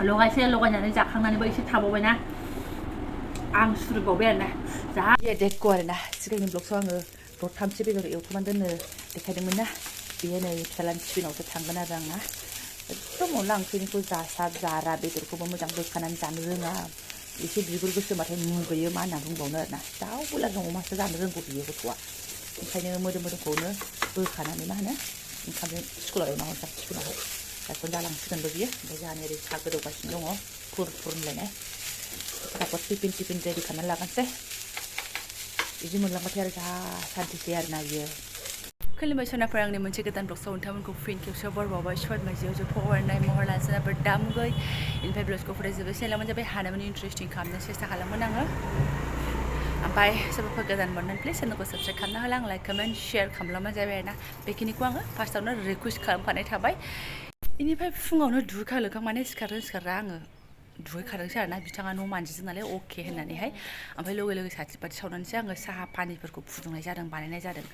लगायसे लगायनानै जाखांनानैबो एसे थाबावबाय ना आं सुरुबावबाय आरोना जा देख' आरोना सिगांनि ब्लगसआव आङो दरथामसो बेदर एवखुमाना दोननो देखायदोंमोन ना बेयो नै फिसालानि टिफिनावसो थांगोन आरो आंना एकदम अनला ओंख्रिनिखौ जासाब जारा बेदरखौबो मोजां बोखानानै जानो रोङा एसे बिगुर गोसोमबाथाय मुगैयो मा होनना बुंबावनो आरोना दाउ बयलारजों अमासो जानो रोंगौ बियो गथ'आ ओंखायनो मोदोमखौनो बोखानानै मा होनो ओंखामजों स्कुलाव एवना हरसां टिफिनावहाय दाखौ जालांसिगोनबो बियो ओमफ्राय जोंहा ओरै साहा गोदौगासिनो दङ फुर होनलायनाय फटाफट टिफिन रेडि खालामनानै लागानोसै बिदि मोनलांबाथाय आरो जा सान्थिसै आरोना बियो खुलुमबाय सनाफोर आंनि मोनसे गोदान ब्लगसआव नोंथांमोनखौ फिन खेबसेयाव बरबावबाय शर्ट माइजियाव जो फहरनाय महर लाजानाफोर दामुगै इनिफ्राय ब्लगसखौ फरायजोबोसै सेलामोन जाबाय हानायमानि इन्टारेस्टिं खालामनो सेस्था खालामोन आङो ओमफ्राय सोरबाफोर गोदान मोननानै प्लिज चेनेलखौ साबस्क्राइब खालामना होला आं लाइक कमेन्ट शेयार खालामलांबानो जाबाय आरोना बेखिनिखौ आङो फार्स्टआवनो रिकुवेस्ट खालामखानाय थाबाय बेनिफ्राय फुङावनो दुगैखां लोबखां माने सिखारग्रा आङो दुगैखादोंसो आरोना बिथाङा न' मानजिदों नालाय अके होननानैहाय ओमफ्राय लगे साथि बाथि सावनानैसो आङो साहा पानिफोरखौ फुदुंनाय जादों बानायनाय जादों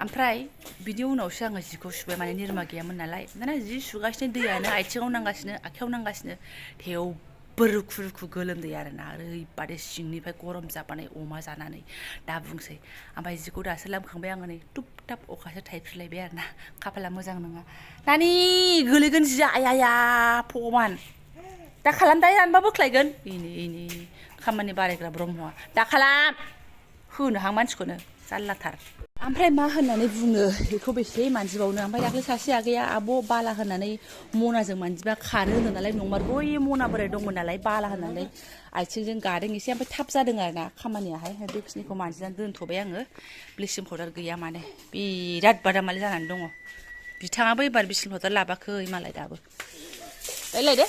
ओमफ्राय बिनि उनावसो आङो जिखौ सुबाय माने निरमा गैयामोन नालाय दाना जि सुगासिनो दैयानो आथिङाव नांगासिनो आखाइयाव नांगासिनो थेवबो रुखु गोलोमदै आरोना ओरैबादि सिंनिफ्राय गरम जाबानाय अमा जानानै दा बुंसै ओमफ्राय जिखौ दासो लामखांबाय आङो नै टुप टाप अखासो थाइफ्रिलायबाय आरोना खाफाला मोजां नङा नानि गोलैगोन जिया आया भगबान दा खालाम दा रानबा बोख्लायगोन इनि खामानि बारायग्रा ब्रह्मआ दा खालाम होनोहां मानसिखौनो जारलाथार ओमफ्राय मा होननानै बुङो बेखौ बेसे मानजिबावनो ओमफ्राय दाख्लै सासे आगैया आब' बाला होननानै मनाजों मानजिबा खारो होनो नालाय नंमारगौ बै मना बोराय दंमोन नालाय बाला होननानै आथिंजों गादों एसे ओमफ्राय थाब जादों आरोना खामानियाहाय बेखिनिखौ मानजिनानै दोनथ'बाय आङो ब्लिचिं पाउडार गैया माने बिराद बादामालि जानानै दङ बिथाङाबो एबार ब्लिचिं पाउडार लाबाखै मालाय दाबो रायलायदो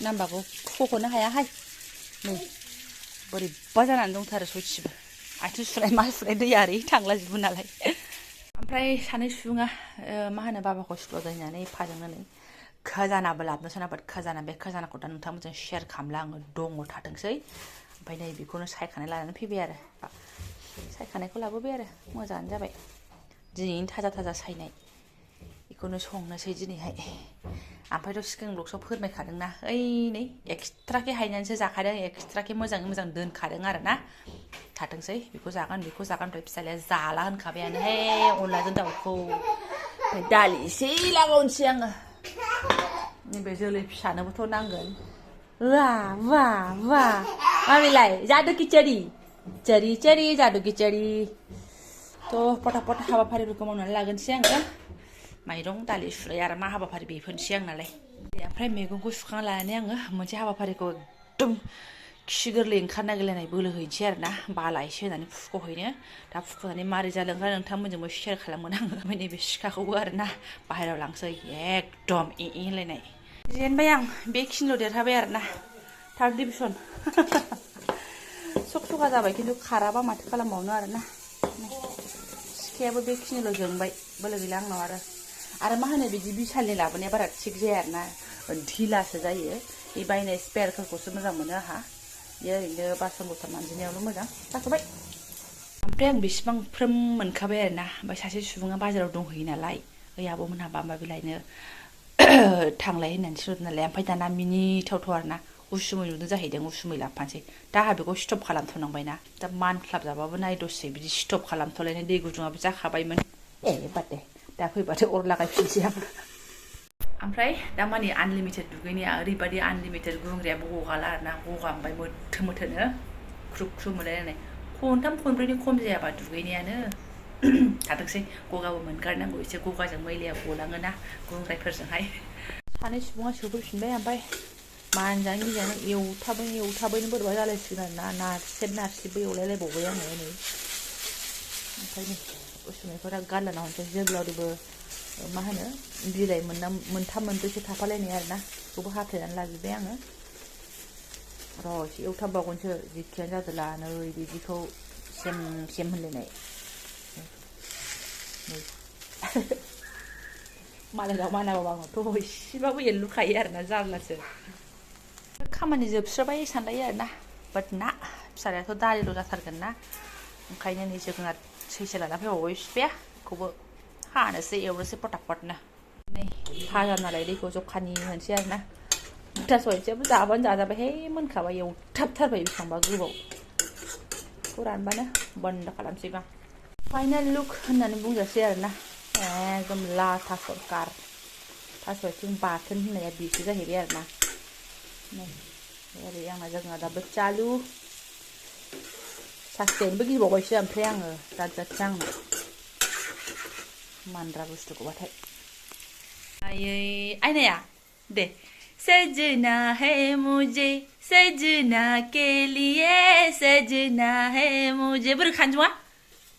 नाम्बारखौ खख'नो हायाहाय नै बोरैबा जानानै दंथारो सयथिबो आथिं सुनाय मा सुनाय दैया ओरै थांलाजोबो नालाय ओमफ्राय सानै सुबुङा मा होनो बाबाखौ स्कुलाव दोननानै एफाजोंनो नै खाजानाबो लाबोनो सोनाबाद खाजाना बे खाजानाखौ दा नोंथांमोनजों शेयार खालामला आङो दङ थाथोंसै ओमफ्राय नै बेखौनो सायखानाय लानानै फैबाय आरो सायखानायखौ लाबोबाय आरो मोजाङानो जाबाय दिनैनि थाजा सायनाय बेखौनो संनोसै दिनैहाय ओमफ्रायथ' सिगां ब्लगसआव फोरमायखादोंना ओइ नै एक्सट्राके हायनानैसो जाखादों एक्सट्राके मोजाङै मोजां दोनखादों आरो ना थाथोंसै बेखौ जागोन ओमफ्राय फिसालाया जाला होनखाबायानो हे अनलाजों दाउखौ ओमफ्राय दालि एसे लागावनोसै आङो नैबे जोलै फिसानोबोथ' नांगोन वा मामिलाय जादु खिचड़ी चरी जादु खिचड़ी थ' फटाफट हाबाफारिफोरखौ मावनानै लागोनसै आङो माइरं दालि सुनाय आरो मा हाबाफारि बेफोरनोसै आं नालाय ओमफ्राय मैगंखौ सुखांना लानानै आङो मोनसे हाबाफारिखौ एकदम खि गोरलै ओंखारनो नागिरलायनाय बोलो हैनोसै आरोना बाला एसे होनानै फुख'हैनो दा फुख'नानै मारै जादों ओंखाय नोंथांमोनजोंबो शेयार खालामगोन आङो ओमफ्राय नैबे सिखाखौबो आरोना बाहेरायाव लांसै एकदम होनलायनाय जेनबाय आं बेखिनिल' देरहाबाय आरोना थार्ड डिभिसन सखा जाबाय खिन्थु खाराबा माथो खालामबावनो आरोना सिखायाबो बेखिनिल' जोंबाय बोलो गैला आंनाव आरो मा होनो बिदि बिशालनि लाबोनाया बारा थिग जाया आरोना ढिलासो जायो बे बायनाय स्पेयारफोरखौसो मोजां मोनो आंहा बेयो ओरैनो बासन बरतन मानजिनायावल' मोजां जाथ'बाय ओमफ्राय आं बेसिबां फ्रोम मोनखाबाय आरोना ओमफ्राय सासे सुबुङा बाजाराव दंहैयो नालाय ओइ आब'मोनहा माबा लायनो थांलाय होननानै थिनहरदों नालाय ओमफ्राय दाना मिनिथावथाव आरोना उसुमै नुदों जाहैदों उसुमै लाबोफानोसै दा आंहा बेखौ स्टप खालामथ'नांबायना दा मानख्लाबजाबाबो नाय दसे बिदि स्टप खालामथ'लायनाय दै गुदुङाबो जाखाबायमोन बाद दे दा फैबाथाय अर लागायफिनसै आं ओमफ्राय दा मानि आनलिमिटेड दुगैनाया ओरैबादि आनलिमिटेड गुंग्रायाबो गगाला आरोना गगामबाय मोथोनो ख्रुब मोनलायलायनाय खनथाम खनब्रैनि खम जायाबा दुगैनायानो थाथोंसै गगाबो मोनगारनांगौ एसे गगाजों मैलाया गलाङोना गुंग्रायफोरजोंहाय सानै सुबुङा सौफैफिनबाय ओमफ्राय मानजानो गिजानो एवथाबैनो बोरैबा जालायसिगोन आरोना नारसेबो एवलायलायबावबाय आङो नै ओमफ्राय नै उसुमैफोरा गारलाना हरनोसै जोगोलावरिबो मा होनो बिलाइ मोनथाम मोनब्रैसो थाफालायनाय आरोना बेखौबो हाफ्लेनानै लाजोब्बाय आङो र' एसे एवथाबबावगोनसो जिखियानो जादोला नै बिदिखौ सेम होनलायनाय मालायनाव मानाबाबो आङोथ' एसेबाबो एरलुखायो आरोना जारलासो खामानि जोबस्राबाय सानलायो आरोना बाट ना फिसालायाथ' दालिल' जाथारगोन ना ओंखायनो नै जोगोनार सैसे लाना फैबावबाय बिफाया बेखौबो हानोसै एवनोसै फटाफटनो नै भाजा नालाय दैखौ जखानि होनोसै आरोना थास' आथिंआबो जाबानो जाजाबायहाय मोनखाबाय एवथाबथारबाय बेसेबांबा गोबाव बेखौ रानबानो बन्द खालामसै बा फाइनाल लुक होननानै बुंजासै आरोना एकदम लाथा सरकार थास' आथिं बाथोन होननाया बेसो जाहैबाय आरोना ओरै आंना जोगोनाराबो चालु सासेनोबो गिबावबायसो ओमफ्राय आङो जाजासै आंना मानद्रा बुस्थुखौबाथाय आयै आइनाया दे सजना है मुझे सजना के लिए सजना है मुझे बोरै खानजोङा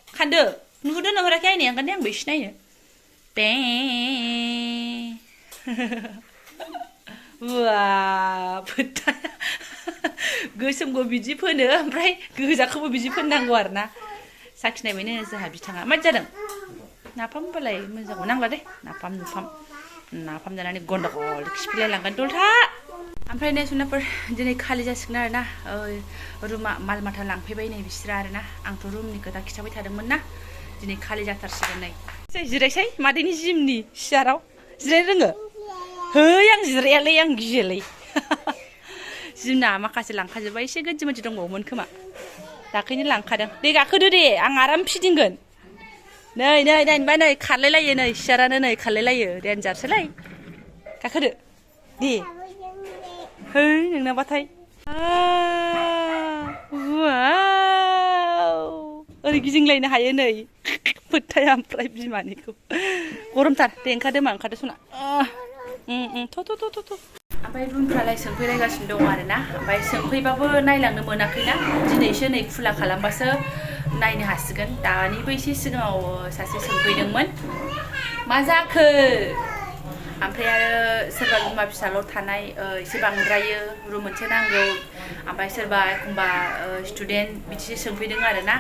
खानदो नुहुरदो नुहुराखै आइनाया ओंखायनो आंबो एसे नायनो बे वाव फोथाया गोसोमखौ बिदि फोनो ओमफ्राय गोजाखौबो बिदि फोननांगौ आरोना साखिनायबायनो जोंहा बिथाङा मा जादों नाफाम होनबालाय मोजांखौ नांला दे नाफाम जानानै गन्डगल खिफिलाय लांगोन दलथा ओमफ्राय ने सुनाफोर दिनै खालि जासिगोन आरोना रुमा माल माथा लांफैबाय नै बिसोरो आरोना आंथ' रुमनि खोथा खिथाबाय थादोंमोन ना दिनै खालि जाथारसिगोन नै जिरायसै मादैनि जिमनि सियाराव जिरायनो रोङो है आं जिरायालै आं गियोलै जिमना माखासे लांखाजोब्बाय एसे गोदि मोदि दंबावोमोन खोमा दाख्लैनो लांखादों दे गाखोदो दे आं आराम फिदिंगोन नै नै नायनोबा नै खारलायलायो नै सियारानो नै खारलायलायो देन्जारसोलै गाखोदो दे है नोंनाबाथाय वाव ओरै गिदिंलायनो हायो नै फोथाया ओमफ्राय बिमानिखौ गरमथार दे ओंखारदो मा ओंखारदो सना ओमफ्राय रुमफ्रालाय सोंफैलायगासिनो दं आरोना ओमफ्राय सोंफैबाबो नायलांनो मोनाखैना दिनैसो नै खुला खालामबासो नायनो हासिगोन दानिबो एसे सिगाङाव सासे सोंफैदोंमोन मा जाखो ओमफ्राय आरो सोरबा बिमा फिसाल' थानाय एसे बांद्रायो रुम मोनसे नांगौ ओमफ्राय सोरबा एखमबा स्टुडेन्ट बिदिसो सोंफैदों आरोना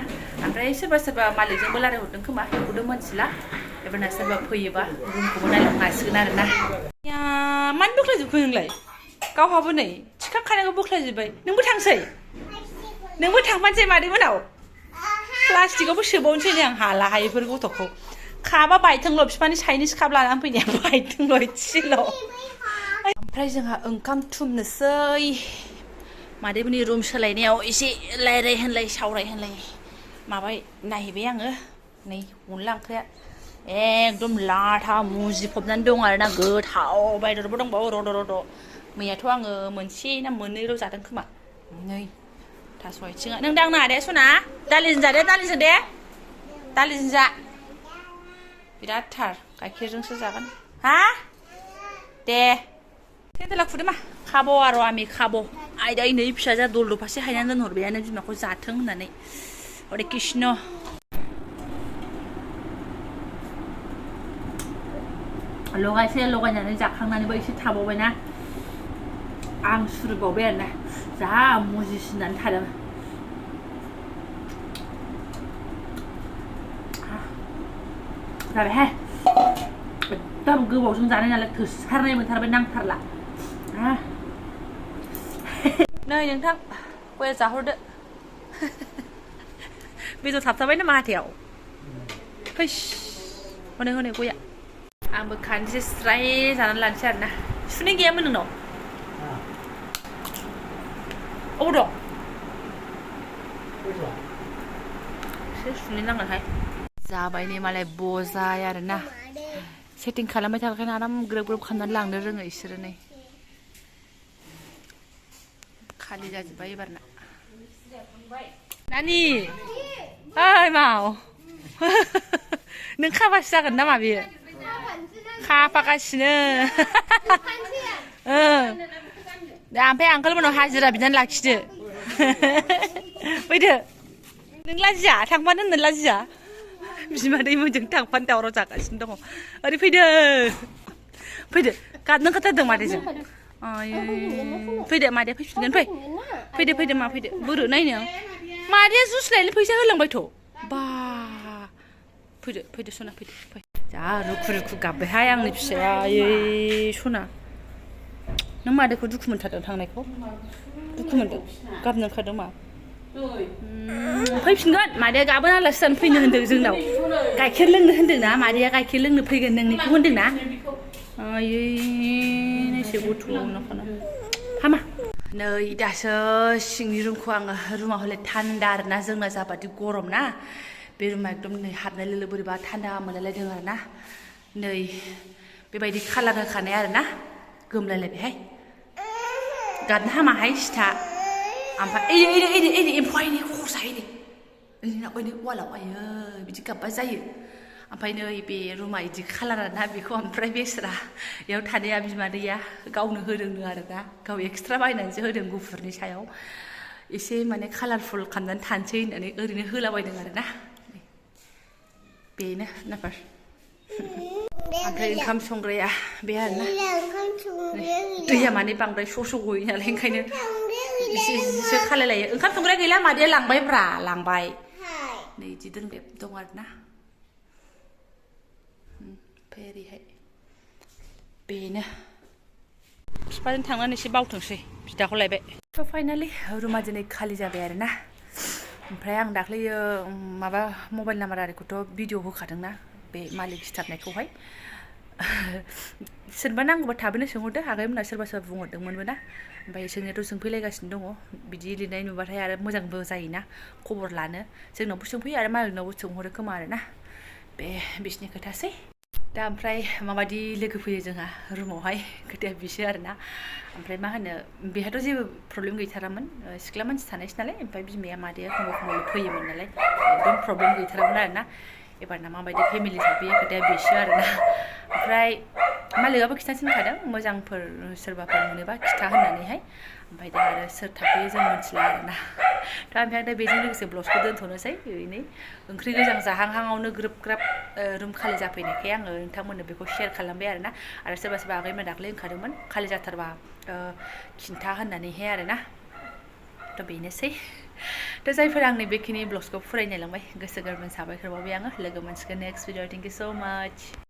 ओमफ्राय सोरबा मालिकजोंबो रायहरदों खोमा बेखौथ' मोनथिला एबारना सोरबा फैयोबा रुमखौबो नायलांनो हासिगोन आरोना मानो बोख्लायजोबखो नोंलाय गावहाबो नै थिखांखानायखौ बोख्लायजोब्बाय नोंबो थांसै नोंबो थांफानोसै मादैमोनाव प्लास्टिकआवबो सोबावनोसै नै आं हालाहाय बेफोर गथ'खौ खाबा बायथोंल' बिफानि चाइनिस काप लानानै फैनाया बायथोंल' इसेल' ओमफ्राय जोंहा ओंखाम थुमनोसै मादैमोननि रुम सोलायनायाव एसे रायलाय होनलाय सावराय होनलाय माबाय नायहैबाय आङो नै अनला ओंख्रिया एकदम लाथा मुजिफबनानै दं आरोना गोथाव बायदरबो दंबावो रद' मैयाथ' आङो मोनसे ना मोननैल' जादों खोमा नै थास' आथिङा नों दांनो दे सना दालिजों जा दे दालिजों जा बिराद थार गाइखेरजोंसो जागोन हा दे सेन्देला खुदो मा खाब' आरो आमि खाब' आयदै नै फिसाजा दलदफासे हायनानै दोनहरबायानो बिमाखौ जाथों होननानै हरे कृष्ण लगायनानै जाखांनानैबो एसे थाबावबायना आं सुरुबावबाय आरोना जा मुजिसिनानै थादों जाबायहाय एकदम गोबावजों जानाय नालाय थोसारनाय मोनथारबाय नांथारला नै नोंथां गया जाहरदो बेदर थाबथाबाय नामा हाथायाव फैस हनै गया आंबो खानसे स्राय जानानै लानोसै आरोना सुनाय गैयामोन नोंनाव अबाव दं एसे सुनै नांगोनहाय जाबाय नै मालाय बजाय आरोना सेटिं खालामबाय थाखायनो आराम ग्रोब खालामनानै लांनो रोङो इसोरो नै खालि जाजोब्बाय एबारना नानि ओइ माव नों खाबासो जागोन नामा बेयो खाफागासिनो दा ओमफ्राय आंकोल मोनाव हाजिरा बिनानै लाखिदो फैदो नों लाजिया थांफानो होननो लाजिया बिमादै मोनजों थांफानो दावराव जागासिनो दङ ओरै फैदो गाबनो ओंखारथारदों मादैजों फैदो मादैया फैफिनगोन फैदो मा फैदो बोरो नायनो मादैया जुस लायनो फैसा होलांबायथ' बा फैदो सना फैदो जा रुखु गाबबायहाय आंनि फिसाया आयै सना नों मादैखौ दुखु मोनथारदों थांनायखौ दुखु मोनदों गाबनो ओंखारदों मा फैफिनगोन मादैया गाबोन आलासि जानो फैनो होनदों जोंनाव गाइखेर लोंनो होनदोंना मादैया गाइखेर लोंनो फैगोन नोंनिखौ होनदोंना आयै एसे गथ' हामा नै दासो सिंनि रुमखौ आङो रुमाव हले थान्दा आरोना जोंना जाबादि गरम ना बे रुमा एकदम नै हाबनाय लोगो बोरैबा थान्दा मोनलायलायदों आरोना नै बेबायदि खालार होखानाय आरोना गोमलायलायबायहाय गादनो हामाहाय सिथा ओमफ्राय ओइ एम्फौआ ओइ खरसा ओइ वालाव आयो बिदि गाबबा जायो ओमफ्राय नै बे रुमा इदि खालार आरोना बेखौ ओमफ्राय बेसरा बेयाव थानाया बिमादैया गावनो होदोंनो आरोना गाव एक्सट्रा बायनानैसो होदों गुफुरनि सायाव एसे माने कालारफुल खालामनानै थानोसै होननानै ओरैनो होलाबायदों आरोना बेनो नाफार ओमफ्राय ओंखाम संग्राया बे आरोना दैया माने बांद्राय स' गयो नालाय ओंखायनो एसे खालायलायो ओंखाम संग्राया गैला मादैया लांबायब्रा लांबाय नै इदि दोनबाय दं आरोना ओमफ्राय ओरैहाय बेनो बिफाजों थांनानै एसे बावथोंसै बिदाखौ लायबाय थ' फाइनालि रुमा दिनै खालि जाबाय आरोना ओमफ्राय आं दाख्लैयो माबा मबाइल नाम्बार आरिखौथ' भिडिअ होखादोंना बे मालिक सिथारनायखौहाय सोरबा नांगौबा थाबैनो सोंहरदो आगैमोना सोरबा बुंहरदोंमोनबो ना ओमफ्राय सोंनायाथ' सोंफैलायगासिनो दङ बिदि लिरनाय नुबाथाय आरो मोजांबो जायोना खबर लानो जोंनावबो सोंफैयो आरो मालिकनावबो सोंहरो खोमा आरोना बे बिसिनि खोथासै दा ओमफ्राय माबायदि लोगो फैयो जोंहा रुमावहाय खोथाया बिसो आरोना ओमफ्राय मा होनो बेहाथ' जेबो प्रब्लेम गैथारामोन सिख्ला मानसि थानायसो नालाय ओमफ्राय बिमाया मादैया एखमबा फैयोमोन नालाय एकदम प्रब्लेम गैथारामोन आरोना एबारना माबायदि फेमिलि सफैयो खोथाया बिसो आरोना ओमफ्राय मालिकआबो खिन्थानो थिनखादों मोजांफोर सोरबाफोर मोनोबा खिथा होननानैहाय ओमफ्राय दा आरो सोर थाफैयो जों मिथिला आरोना दा ओमफ्राय दा बेजों लोगोसे ब्लगखौ दोनथ'नोसै ओरैनो ओंख्रि गोजां जाहांहांआवनो ग्रोब ग्राब रुम खालि जाफैनायखाय आङो नोंथांमोननो बेखौ शेयार खालामबाय आरोना आरो सोरबा आगैमोना दाख्लै होनखादोंमोन खालि जाथारबा खिन्था होननानैहाय आरोना थ' बेनोसै थ' जायफोर आंनि बेखिनि ब्लगखौ फरायनायलांबाय गोसो गोरबोनि साबायखर बावबाय आङो लोगो मोनसिगोन नेक्स्ट भिडिअ थेंक इउ स' माच